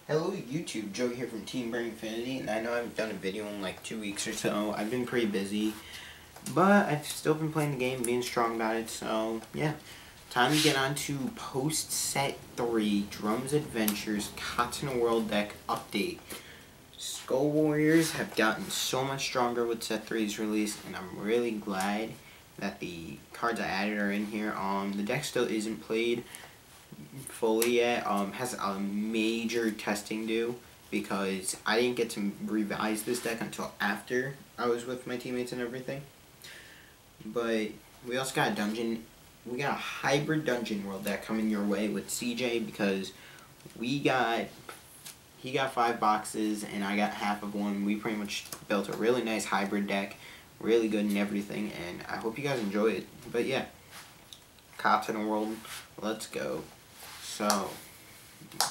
Hello YouTube, Joe here from Team Brain Infinity, and I know I haven't done a video in like 2 weeks or so. I've been pretty busy, but I've still been playing the game, being strong about it, so yeah. Time to get on to Post Set 3, Drums Adventures Katana World Deck Update. Skull Warriors have gotten so much stronger with Set 3's release, and I'm really glad that the cards I added are in here. The deck still isn't played fully yet, has a major testing due because I didn't get to revise this deck until after I was with my teammates and everything. But we also got we got a hybrid dungeon world deck coming your way with CJ because he got 5 boxes and I got half of one. We pretty much built a really nice hybrid deck, really good and everything, and I hope you guys enjoy it. But yeah, Katana World, let's go. So,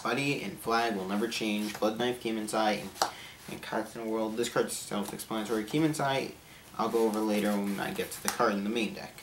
Buddy and Flag will never change. Blood Knife, Key Inside, and Katana World. This card's self-explanatory. Key Inside, I'll go over later when I get to the card in the main deck.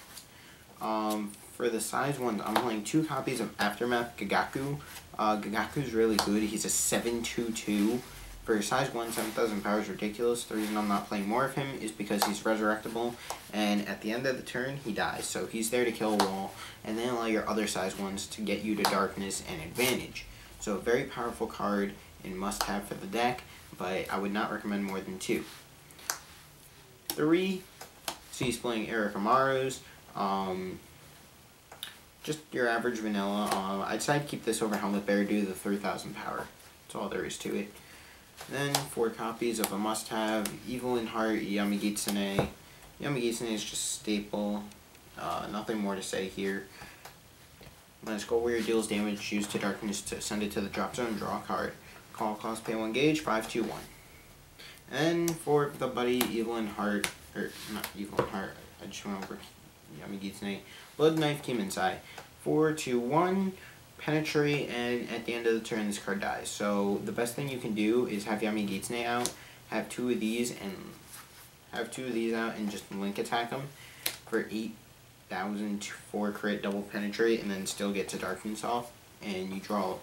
For the size ones, I'm playing 2 copies of Aftermath Gagaku. Gagaku's really good. He's a 7/2/2. For size 1, 7,000 power is ridiculous. The reason I'm not playing more of him is because he's resurrectable, and at the end of the turn, he dies. So he's there to kill a wall, and then allow your other size ones to get you to darkness and advantage. So a very powerful card and must-have for the deck, but I would not recommend more than 2. 3, so he's playing Eric Amaru's. Just your average vanilla. I decided to keep this over Helmet Bear due to the 3,000 power. That's all there is to it. Then 4 copies of a must-have, Evil in Heart, Yamagitsune. Yamagitsune is just staple. Nothing more to say here. When a Skull Warrior deals damage, use to darkness to send it to the drop zone, draw a card. Call cost, pay 1 gauge, 5/2/1. And for the Buddy, Evil in Heart, or not Evil in Heart, I just went over Yamagitsune. Blood Knife, Key Inside. 4/2/1. Penetrate, and at the end of the turn this card dies. So the best thing you can do is have Yamagitsune out, have 2 of these out and just link attack them for 8,000 for crit double penetrate, and then still get to darkness off, and you draw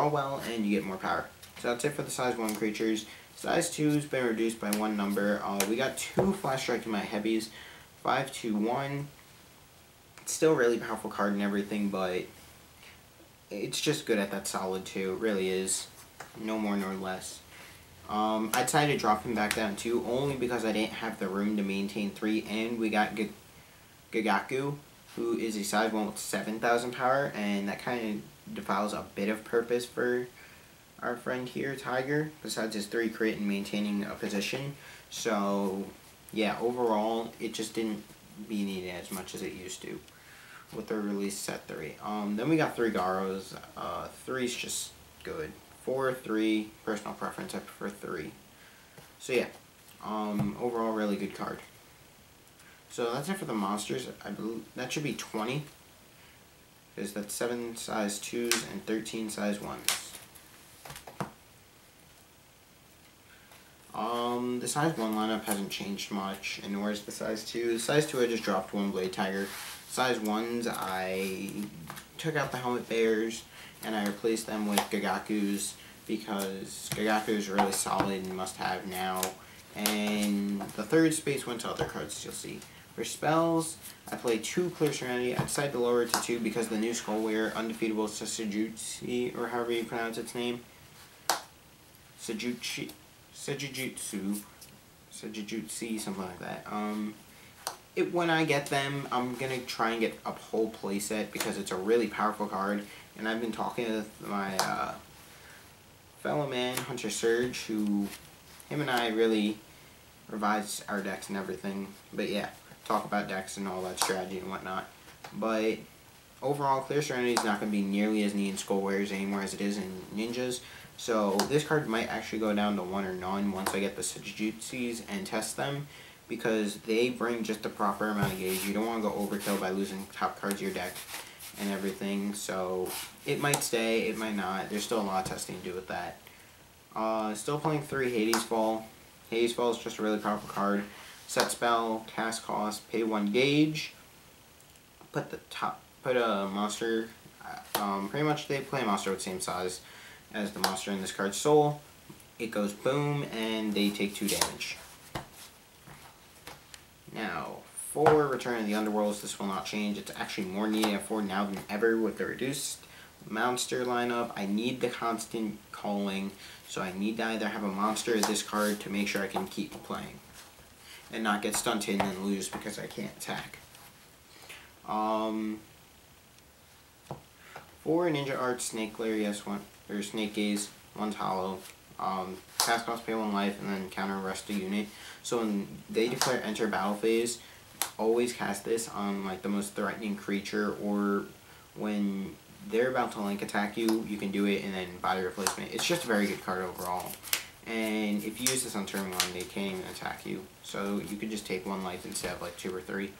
well and you get more power. So that's it for the size 1 creatures. Size 2's been reduced by 1 number. We got 2 Flash Strike in my heavies. 5/2/1. It's still a really powerful card and everything, but it's just good at that solid 2. It really is. No more nor less. I decided to drop him back down 2 only because I didn't have the room to maintain 3, and we got Gagaku, who is a size 1 with 7,000 power, and that kind of defiles a bit of purpose for our friend here, Tiger, besides his 3 crit and maintaining a position. So yeah, overall, it just didn't be needed as much as it used to with the release Set 3. Then we got 3 Garos. 3's just good. 4, 3, personal preference, I prefer 3. So yeah, overall really good card. So that's it for the monsters. I believe that should be 20, because that's 7 size 2s and 13 size 1s. The size 1 lineup hasn't changed much, and nor is the size 2. The size 2 I just dropped 1 Blade Tiger. Size 1s I took out the Helmet Bears and I replaced them with Gagaku's because Gagaku is really solid and must have now. And the 3rd space went to other cards you'll see. For spells, I played 2 Clear Serenity. I decided to lower it to 2 because the new Skull Warrior, Undefeatable Sejutsu, or however you pronounce its name. Sejutsu, something like that. When I get them, I'm going to try and get a whole playset because it's a really powerful card. And I've been talking with my fellow man, Hunter Surge, him and I really revised our decks and everything. But yeah, talk about decks and all that strategy and whatnot. But overall, Clear Serenity is not going to be nearly as neat in Skull Warriors anymore as it is in Ninjas. So this card might actually go down to 1 or none once I get the Sejutsus and test them, because they bring just the proper amount of gauge. You don't want to go overkill by losing top cards of your deck and everything. So it might stay, it might not. There's still a lot of testing to do with that. Still playing 3 Hades Fall. Hades Fall is just a really powerful card. Set spell, cast cost, pay 1 gauge. Put a monster. Pretty much they play a monster with the same size as the monster in this card's soul. It goes boom, and they take 2 damage. Now, for Return of the Underworlds, this will not change. It's actually more needed at 4 now than ever with the reduced monster lineup. I need the constant calling, so I need to either have a monster or this card to make sure I can keep playing and not get stunted and then lose because I can't attack. For Ninja Art, Snake Glare, yes, one, or Snake Gaze, one's hollow. Cast cost, pay 1 life, and then counter rest a unit. So when they declare enter battle phase, always cast this on like the most threatening creature, or when they're about to link attack you, you can do it and then body replacement. It's just a very good card overall. And if you use this on turn 1, they can't even attack you. So you could just take 1 life instead of like 2 or 3.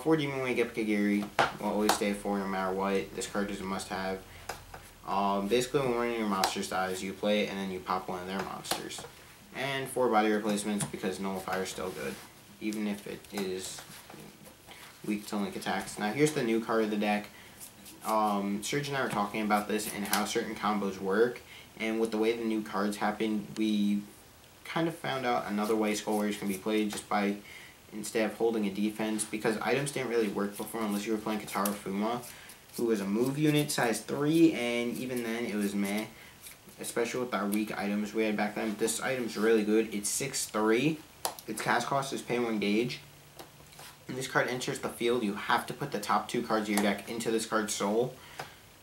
For Demon Wing, Epic Gary will always stay at 4 no matter what. This card is a must-have. Basically, when one of your monsters dies, you play it and then you pop one of their monsters. And 4 body replacements because Nullifier is still good, even if it is weak to link attacks. Now, here's the new card of the deck. Serge and I were talking about this and how certain combos work. And with the way the new cards happen, we kind of found out another way Skull Warriors can be played just by, instead of holding a defense, because items didn't really work before unless you were playing Katara Fuma, who was a move unit size 3, and even then it was meh, especially with our weak items we had back then. This item's really good. It's 6/3. Its cast cost is pay 1 gauge. When this card enters the field, you have to put the top 2 cards of your deck into this card's soul.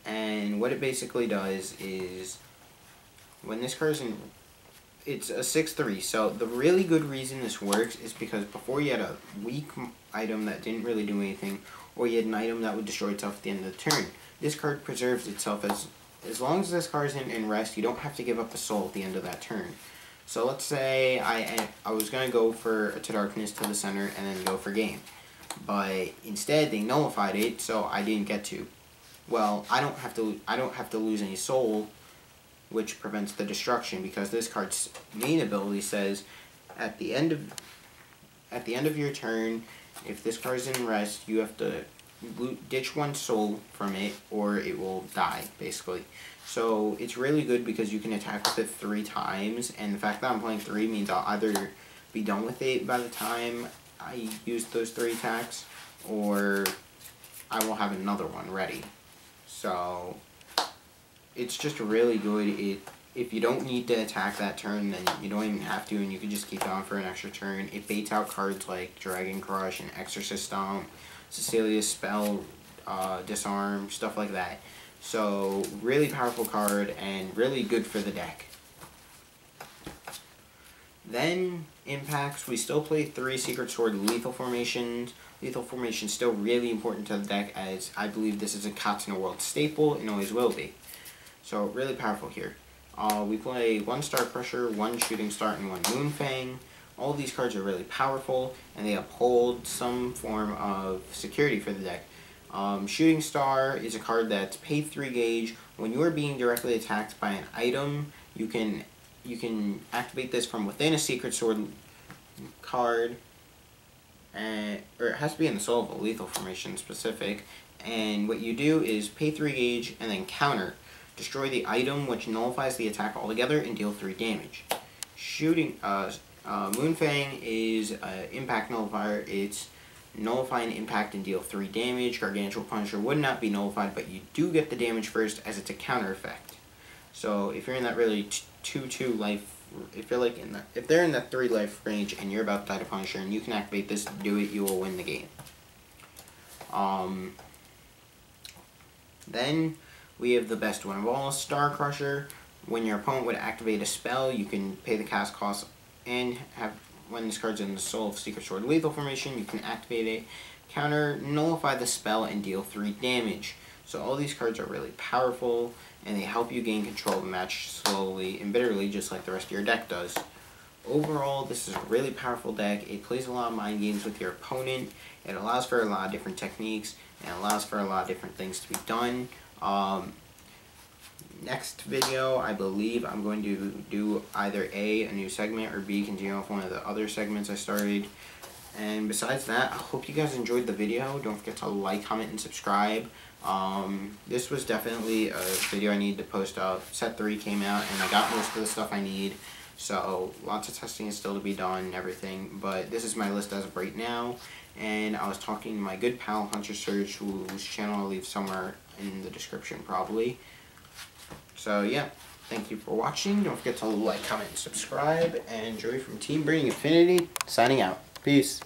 And what it basically does is, when this card's in, it's a 6/3. So the really good reason this works is because before you had a weak item that didn't really do anything, or you had an item that would destroy itself at the end of the turn. This card preserves itself as long as this card is in rest, you don't have to give up a soul at the end of that turn. So let's say I was going to go for a To Darkness to the center and then go for game. But instead they nullified it, so I didn't get to. Well, I don't have to lose any soul, which prevents the destruction, because this card's main ability says at the end of your turn, if this card is in rest, you have to ditch 1 soul from it or it will die, basically. So it's really good because you can attack with it 3 times, and the fact that I'm playing 3 means I'll either be done with it by the time I use those 3 attacks, or I will have another one ready. So it's just really good. If you don't need to attack that turn, then you don't even have to, and you can just keep on for an extra turn. It baits out cards like Dragon Crush and Exorcist Stomp, Cecilia's Spell, Disarm, stuff like that. So, really powerful card and really good for the deck. Then, impacts, we still play 3 Secret Sword lethal formations. Lethal formation is still really important to the deck, as I believe this is a Katsuna World staple and always will be. So, really powerful here. We play 1 Star Crusher, 1 Shooting Star, and 1 Moonfang. All of these cards are really powerful, and they uphold some form of security for the deck. Shooting Star is a card that's pay 3 gauge. When you are being directly attacked by an item, you can activate this from within a Secret Sword card, or it has to be in the soul of a lethal formation specific. And what you do is pay 3 gauge and then counter. Destroy the item, which nullifies the attack altogether, and deal 3 damage. Moonfang is impact nullifier. It's nullify an impact and deal 3 damage. Gargantuan Punisher would not be nullified, but you do get the damage first, as it's a counter effect. So if you're in that really 2/2 life, if they're in that 3 life range and you're about to die to Punisher and you can activate this to do it, you will win the game. Then we have the best one of all, Star Crusher. When your opponent would activate a spell, you can pay the cast cost and have, when this card's in the soul of Secret Sword lethal formation, you can activate it, counter, nullify the spell, and deal 3 damage. So all these cards are really powerful, and they help you gain control of the match slowly and bitterly, just like the rest of your deck does. Overall, this is a really powerful deck. It plays a lot of mind games with your opponent. It allows for a lot of different techniques, and allows for a lot of different things to be done. Next video, I believe I'm going to do either A, a new segment, or B, continue off one of the other segments I started. And besides that, I hope you guys enjoyed the video. Don't forget to like, comment, and subscribe. This was definitely a video I needed to post up. Set 3 came out and I got most of the stuff I need. So lots of testing is still to be done and everything. But this is my list as of right now. And I was talking to my good pal Hunter Surge, whose channel I'll leave somewhere in the description probably. So yeah, thank you for watching. Don't forget to like, comment, and subscribe. And Joey from Team Breeding Infinity signing out. Peace.